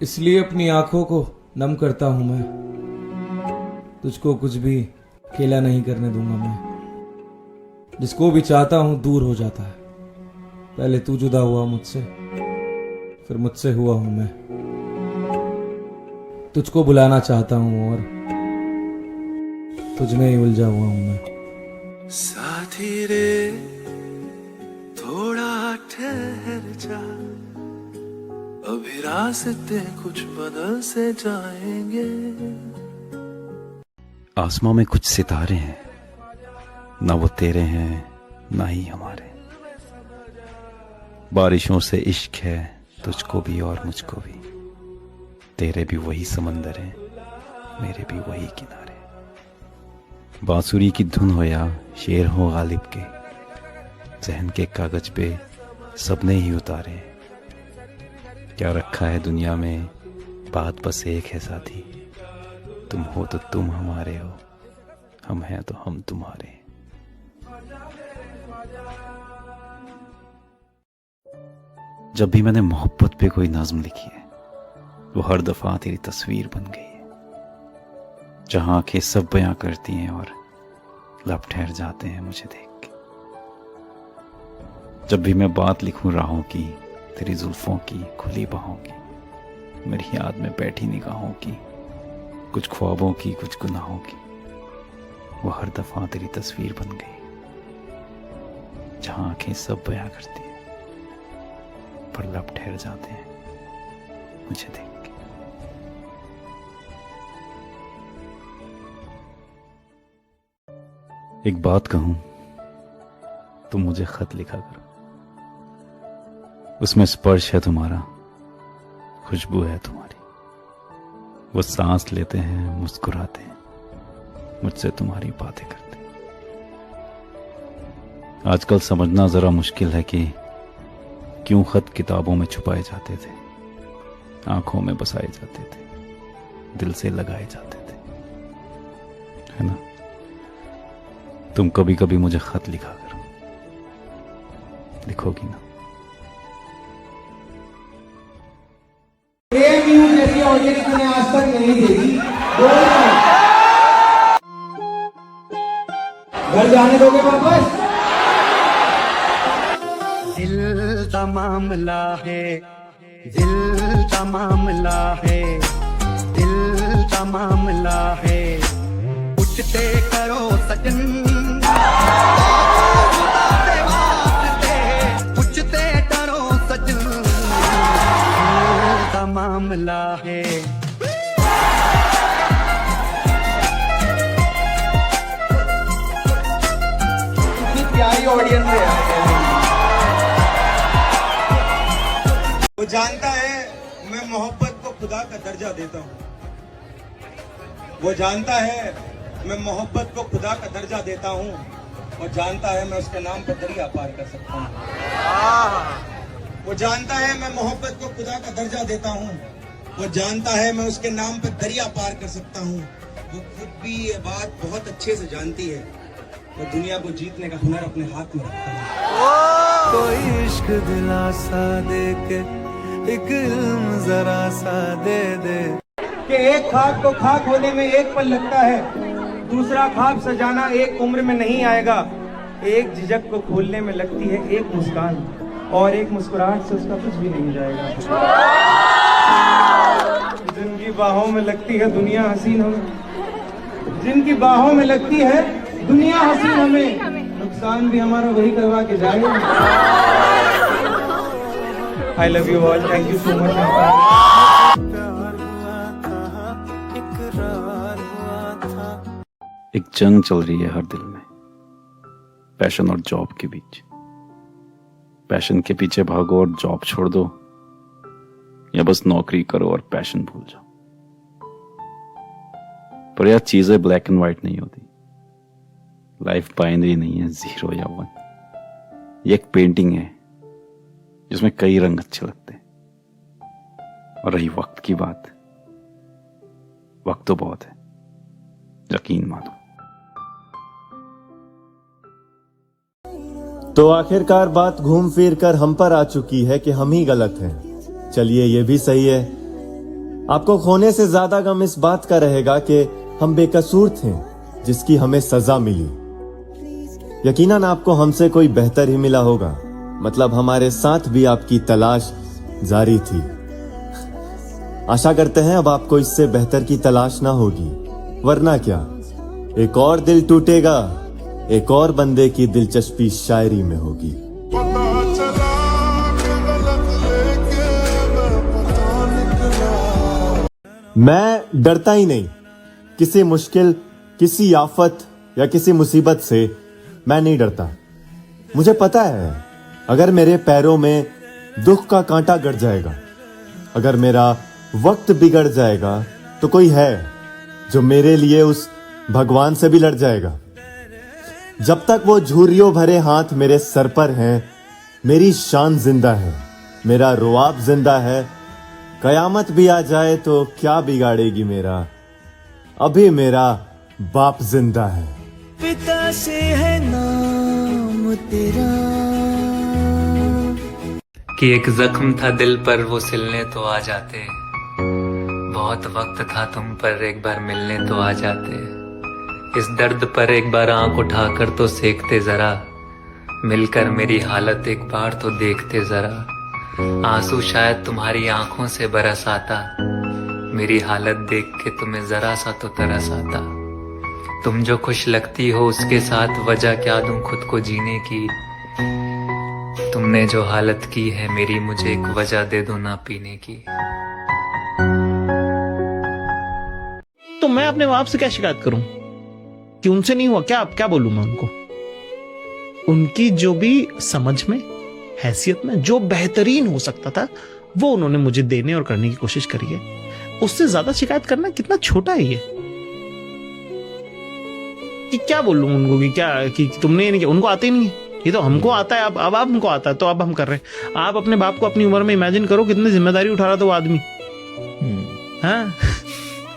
इसलिए अपनी आंखों को नम करता हूं मैं, तुझको कुछ भी खेला नहीं करने दूंगा मैं। जिसको भी चाहता हूं दूर हो जाता है, पहले तू जुदा हुआ मुझसे, फिर मुझसे हुआ हूं मैं। तुझको बुलाना चाहता हूं और तुझ में ही उलझा हुआ हूं मैं। साथी रे थोड़ा ठहर जा, अभी रास्ते कुछ बदल से जाएंगे। आसमां में कुछ सितारे हैं, ना वो तेरे हैं ना ही हमारे। बारिशों से इश्क है तुझको भी और मुझको भी, तेरे भी वही समंदर हैं, मेरे भी वही किनारे। बांसुरी की धुन हो या शेर हो गालिब के, जहन के कागज पे सबने ही उतारे। क्या रखा है दुनिया में, बात बस एक है साथी, तुम हो तो तुम हमारे हो, हम हैं तो हम तुम्हारे। जब भी मैंने मोहब्बत पे कोई नज्म लिखी है, वो हर दफा तेरी तस्वीर बन गई है, जहां आंखें सब बयां करती हैं और लब ठहर जाते हैं मुझे देख के। जब भी मैं बात लिखूं राहों की, तेरी जुल्फों की खुली बाहों की, मेरी याद में बैठी निगाहों की, कुछ ख्वाबों की कुछ गुनाहों की, वो हर दफा तेरी तस्वीर बन गई, जहां आंखें सब बयां करती हैं पर लब ठहर जाते हैं मुझे देख के। एक बात कहूं, तुम मुझे खत लिखा करो, उसमें स्पर्श है तुम्हारा, खुशबू है तुम्हारी, वो सांस लेते हैं मुस्कुराते हैं, मुझसे तुम्हारी बातें करते हैं। आजकल समझना जरा मुश्किल है कि क्यों खत किताबों में छुपाए जाते थे, आंखों में बसाए जाते थे, दिल से लगाए जाते थे, है ना। तुम कभी कभी मुझे खत लिखा करो, लिखोगी ना। प्रेम न्यूज जैसी ऑडियंस मैंने आज तक नहीं देखी। घर जाने दोगे वापस? दिल का मामला है, दिल का मामला है, दिल का मामला है, पूछते करो सजन, पूछते करो सजन, दिल का मामला है। इतनी प्यारी ऑडियंस है। वो जानता है मैं मोहब्बत को खुदा का दर्जा देता हूँ, वो जानता है मैं मोहब्बत को खुदा का दर्जा देता हूँ, और जानता है मैं उसके नाम पर दरिया पार कर सकता हूँ। वो जानता है मैं मोहब्बत को खुदा का दर्जा देता हूँ, वो जानता है मैं उसके नाम पर दरिया पार कर सकता हूँ। वो खुद भी ये बात बहुत अच्छे से जानती है, वो दुनिया को जीतने का हुनर अपने हाथ में रखता है। कोई इश्क दिलासा दे के एक इल्म जरा सा दे दे, कि एक खाक को खाक होने में एक पल लगता है, दूसरा ख्वाब सजाना एक उम्र में नहीं आएगा। एक झिझक को खोलने में लगती है एक मुस्कान, और एक मुस्कुराहट से उसका कुछ भी नहीं जाएगा। जिनकी बाहों में लगती है दुनिया हसीन हमें, जिनकी बाहों में लगती है दुनिया हसीन हमें, नुकसान भी हमारा वही करवा के जाएगा। I love you all, thank you so much. एक जंग चल रही है हर दिल में, पैशन और जॉब के बीच। पैशन के पीछे भागो और जॉब छोड़ दो, या बस नौकरी करो और पैशन भूल जाओ। पर यार चीजें ब्लैक एंड व्हाइट नहीं होती, लाइफ बाइनरी नहीं है 0 या 1। ये एक पेंटिंग है जिसमें कई रंग अच्छे लगते हैं। और रही वक्त की बात, वक्त तो बहुत है, यकीन मानो। तो आखिरकार बात घूम फिर कर हम पर आ चुकी है कि हम ही गलत हैं। चलिए ये भी सही है आपको खोने से ज्यादा गम इस बात का रहेगा कि हम बेकसूर थे जिसकी हमें सजा मिली। यकीनन आपको हमसे कोई बेहतर ही मिला होगा, मतलब हमारे साथ भी आपकी तलाश जारी थी। आशा करते हैं अब आपको इससे बेहतर की तलाश ना होगी, वरना क्या एक और दिल टूटेगा, एक और बंदे की दिलचस्पी शायरी में होगी। मैं डरता ही नहीं किसी मुश्किल, किसी आफत या किसी मुसीबत से मैं नहीं डरता। मुझे पता है अगर मेरे पैरों में दुख का कांटा गड़ जाएगा, अगर मेरा वक्त बिगड़ जाएगा, तो कोई है जो मेरे लिए उस भगवान से भी लड़ जाएगा। जब तक वो झुर्रियों भरे हाथ मेरे सर पर हैं, मेरी शान जिंदा है, मेरा रुआब जिंदा है। कयामत भी आ जाए तो क्या बिगाड़ेगी मेरा, अभी मेरा बाप जिंदा है। पिता से है नाम तेरा। कि एक जख्म था दिल पर वो सिलने तो आ जाते, बहुत वक्त था तुम पर एक बार मिलने तो आ जाते। इस दर्द पर एक बार आंख उठाकर तो सेकते जरा, मिलकर मेरी हालत एक बार तो देखते जरा। आंसू शायद तुम्हारी आंखों से बरस आता, मेरी हालत देख के तुम्हें जरा सा तो तरस आता। तुम जो खुश लगती हो उसके साथ वजह क्या दूं खुद को जीने की। तुमने जो हालत की है मेरी, मुझे एक वजह दे दो ना पीने की। तो मैं अपने माँ बाप से क्या शिकायत करूं कि उनसे नहीं हुआ? क्या बोलूं मैं उनको? उनकी जो भी समझ में, हैसियत में जो बेहतरीन हो सकता था वो उन्होंने मुझे देने और करने की कोशिश करी है। उससे ज्यादा शिकायत करना कितना छोटा है ये, कि क्या बोलूं उनको कि तुमने ये नहीं किया। उनको आते ही नहीं है, ये तो हमको आता है। अब हमको आता है तो अब हम कर रहे हैं। आप अपने बाप को अपनी उम्र में इमेजिन करो कितनी जिम्मेदारी उठा रहा था वो आदमी। हाँ,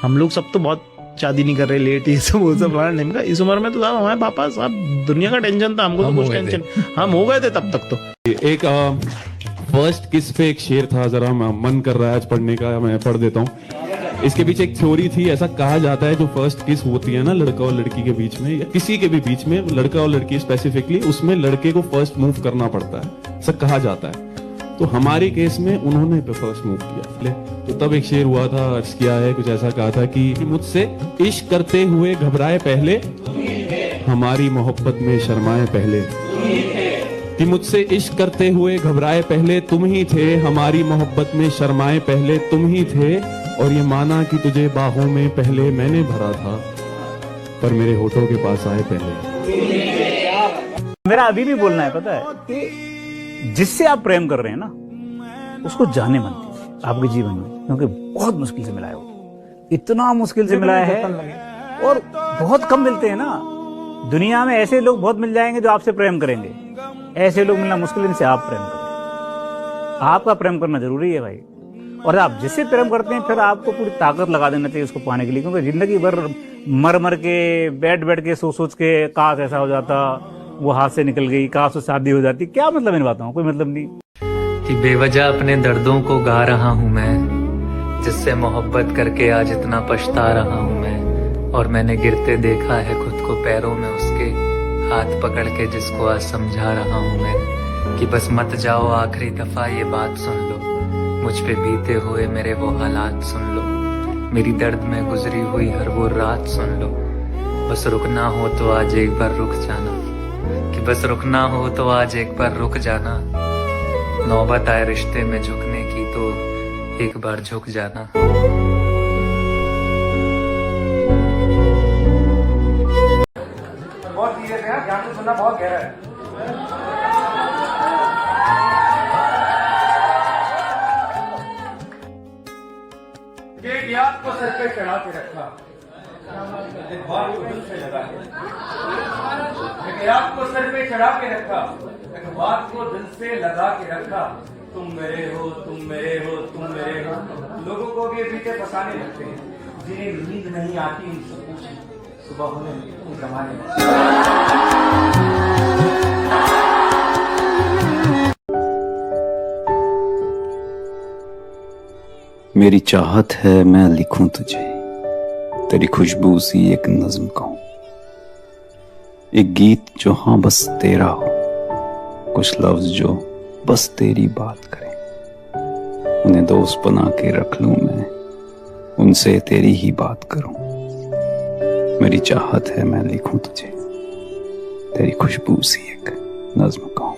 हम लोग सब तो बहुत शादी नहीं कर रहे, लेट, ये सब वो सब नहीं का। इस उम्र में तो साहब हमारे पापा साहब दुनिया का टेंशन था, हमको तो कुछ टेंशन, हम हो गए थे तब तक। तो एक फर्स्ट किस पे एक शेर था, जरा मन कर रहा है आज पढ़ने का, मैं पढ़ देता हूँ। इसके पीछे एक थ्योरी थी, ऐसा कहा जाता है जो फर्स्ट किस होती है ना लड़का और लड़की के बीच में, या किसी के भी बीच में, लड़का और लड़की स्पेसिफिकली, उसमें लड़के को फर्स्ट मूव करना पड़ता है, ऐसा कहा जाता है। तो हमारे केस में उन्होंने फर्स्ट मूव किया। तो तब एक शेर हुआ था, अर्ज किया है, कुछ ऐसा कहा था कि मुझसे इश्क करते हुए घबराए पहले, हमारी मोहब्बत में शर्माए पहले। कि मुझसे इश्क करते हुए घबराए पहले तुम ही थे, हमारी मोहब्बत में शर्माए पहले तुम ही थे। और ये माना कि तुझे बाहों में पहले मैंने भरा था, पर मेरे होठों के पास आए पहले। मेरा अभी भी बोलना है, पता है, कि जिससे आप प्रेम कर रहे हैं ना, उसको जाने मत दीजिए आपके जीवन में, क्योंकि बहुत मुश्किल से मिला है वो, इतना मुश्किल से मिला है। और बहुत कम मिलते हैं ना दुनिया में। ऐसे लोग बहुत मिल जाएंगे जो आपसे प्रेम करेंगे, ऐसे लोग मिलना मुश्किल, इनसे आप प्रेम करें। आपका प्रेम करना जरूरी है भाई। और आप जिससे प्रेम करते हैं फिर आपको पूरी ताकत लगा देना चाहिए उसको पाने के लिए, क्योंकि जिंदगी भर मर मर के, बैठ के, सोच के, काश ऐसा हो जाता, वो हाथ से निकल गई, काश वो शादी हो जाती, क्या मतलब इन बातों, कोई मतलब नहीं। कि बेवजह अपने दर्दों को गा रहा हूँ मैं, जिससे मोहब्बत करके आज इतना पछता रहा हूँ मैं। और मैंने गिरते देखा है खुद को पैरों में उसके, हाथ पकड़ के जिसको आज समझा रहा हूँ मैं। कि बस मत जाओ आखिरी दफा ये बात सुन लो, मुझ पे बीते हुए मेरे वो हालात सुन लो, मेरी दर्द में गुजरी हुई हर वो रात सुन लो। बस रुकना हो तो आज एक बार रुक जाना, कि बस रुकना हो तो आज एक बार रुक जाना। नौबत आए रिश्ते में झुकने की तो एक बार झुक जाना। बहुत सीरियस है, ध्यान से सुनना, बहुत गहरा है। एक याद को सर पे चढ़ा के रखा, एक बात को दिल से लगा के, एक याद को सर पे चढ़ा के रखा, एक बात को दिल से लगा के रखा। तुम मेरे हो, तुम मेरे हो, तुम मेरे हो। लोगों को भी पीछे फंसाने लगते हैं, जिन्हें नींद नहीं आती उनसे पूछें, सुबह होने उन जमाने में। मेरी चाहत है मैं लिखूं तुझे, तेरी खुशबू सी एक नज्म कहूं, एक गीत जो हाँ बस तेरा हो, कुछ लफ्ज जो बस तेरी बात करें, उन्हें दोस्त बना के रख लूं मैं, उनसे तेरी ही बात करूं। मेरी चाहत है मैं लिखूं तुझे, तेरी खुशबू सी एक नज्म कहूं।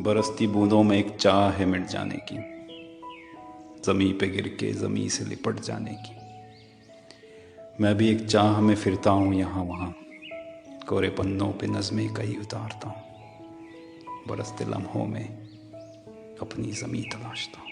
बरसती बूंदों में एक चाह है मिट जाने की, जमी पे गिर के जमी से लिपट जाने की। मैं भी एक चाह में फिरता हूँ यहाँ वहाँ, कोरे पन्नों पे नज़में कई उतारता हूँ, बरसते लम्हों में अपनी ज़मीं तलाशता हूँ।